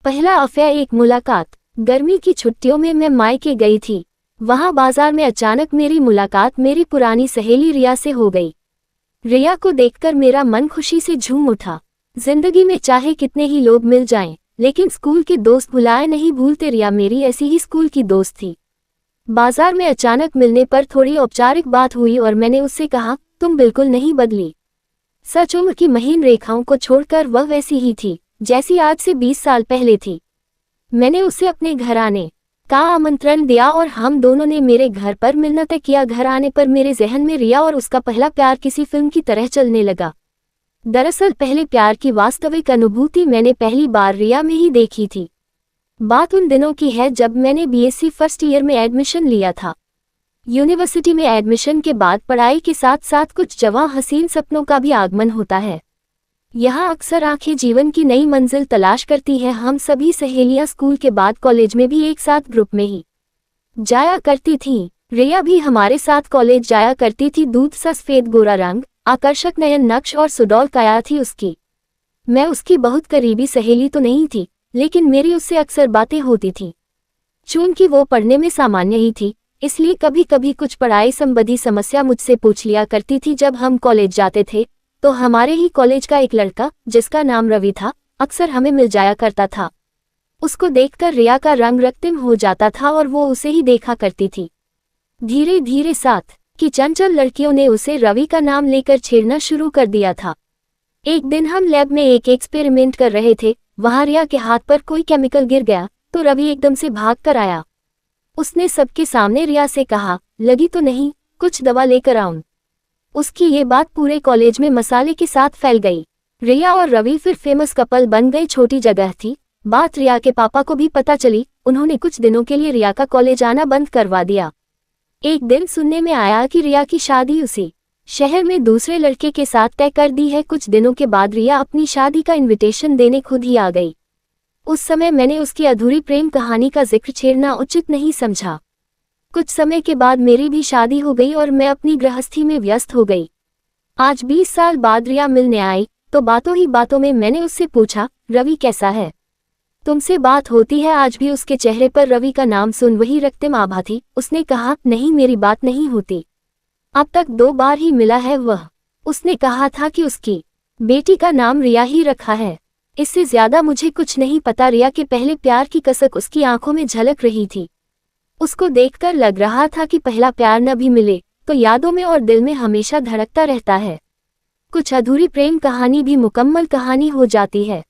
पहला अफेयर एक मुलाकात। गर्मी की छुट्टियों में मैं मायके गई थी। वहां बाजार में अचानक मेरी मुलाकात मेरी पुरानी सहेली रिया से हो गई। रिया को देखकर मेरा मन खुशी से झूम उठा। जिंदगी में चाहे कितने ही लोग मिल जाएं, लेकिन स्कूल के दोस्त भुलाए नहीं भूलते। रिया मेरी ऐसी ही स्कूल की दोस्त थी। बाजार में अचानक मिलने पर थोड़ी औपचारिक बात हुई और मैंने उससे कहा, तुम बिल्कुल नहीं बदली। सच, उम्र की महीन रेखाओं को छोड़कर वह वैसी ही थी जैसी आज से 20 साल पहले थी। मैंने उसे अपने घर आने का आमंत्रण दिया और हम दोनों ने मेरे घर पर मिलना तय किया। घर आने पर मेरे जहन में रिया और उसका पहला प्यार किसी फिल्म की तरह चलने लगा। दरअसल पहले प्यार की वास्तविक अनुभूति मैंने पहली बार रिया में ही देखी थी। बात उन दिनों की है जब मैंने बीएससी फर्स्ट ईयर में एडमिशन लिया था। यूनिवर्सिटी में एडमिशन के बाद पढ़ाई के साथ साथ कुछ जवां हसीन सपनों का भी आगमन होता है। यहाँ अक्सर आंखें जीवन की नई मंजिल तलाश करती हैं। हम सभी सहेलियां स्कूल के बाद कॉलेज में भी एक साथ ग्रुप में ही जाया करती थीं। रिया भी हमारे साथ कॉलेज जाया करती थी। दूध सा सफेद गोरा रंग, आकर्षक नयन नक्श और सुडौल काया थी उसकी। मैं उसकी बहुत करीबी सहेली तो नहीं थी, लेकिन मेरी उससे अक्सर बातें होती थीं। चूंकि वो पढ़ने में सामान्य ही थी, इसलिए कभी कभी कुछ पढ़ाई संबंधी समस्या मुझसे पूछ लिया करती थी। जब हम कॉलेज जाते थे तो हमारे ही कॉलेज का एक लड़का, जिसका नाम रवि था, अक्सर हमें मिल जाया करता था। उसको देखकर रिया का रंग रक्तिम हो जाता था और वो उसे ही देखा करती थी। धीरे धीरे साथ की चंचल लड़कियों ने उसे रवि का नाम लेकर छेड़ना शुरू कर दिया था। एक दिन हम लैब में एक एक्सपेरिमेंट कर रहे थे। वहां रिया के हाथ पर कोई केमिकल गिर गया तो रवि एकदम से भाग कर आया। उसने सबके सामने रिया से कहा, लगी तो नहीं, कुछ दवा लेकर आऊं। उसकी ये बात पूरे कॉलेज में मसाले के साथ फैल गई। रिया और रवि फिर फेमस कपल बन गए। छोटी जगह थी, बात रिया के पापा को भी पता चली। उन्होंने कुछ दिनों के लिए रिया का कॉलेज आना बंद करवा दिया। एक दिन सुनने में आया कि रिया की शादी उसी शहर में दूसरे लड़के के साथ तय कर दी है। कुछ दिनों के बाद रिया अपनी शादी का इन्विटेशन देने खुद ही आ गई। उस समय मैंने उसकी अधूरी प्रेम कहानी का जिक्र छेड़ना उचित नहीं समझा। कुछ समय के बाद मेरी भी शादी हो गई और मैं अपनी गृहस्थी में व्यस्त हो गई। आज 20 साल बाद रिया मिलने आई तो बातों ही बातों में मैंने उससे पूछा, रवि कैसा है? तुमसे बात होती है? आज भी उसके चेहरे पर रवि का नाम सुन वही रक्तिम आभा थी। उसने कहा, नहीं, मेरी बात नहीं होती। अब तक 2 बार ही मिला है वह। उसने कहा था कि उसकी बेटी का नाम रिया ही रखा है। इससे ज्यादा मुझे कुछ नहीं पता। रिया के पहले प्यार की कसक उसकी आंखों में झलक रही थी। उसको देखकर लग रहा था कि पहला प्यार न भी मिले तो यादों में और दिल में हमेशा धड़कता रहता है। कुछ अधूरी प्रेम कहानी भी मुकम्मल कहानी हो जाती है।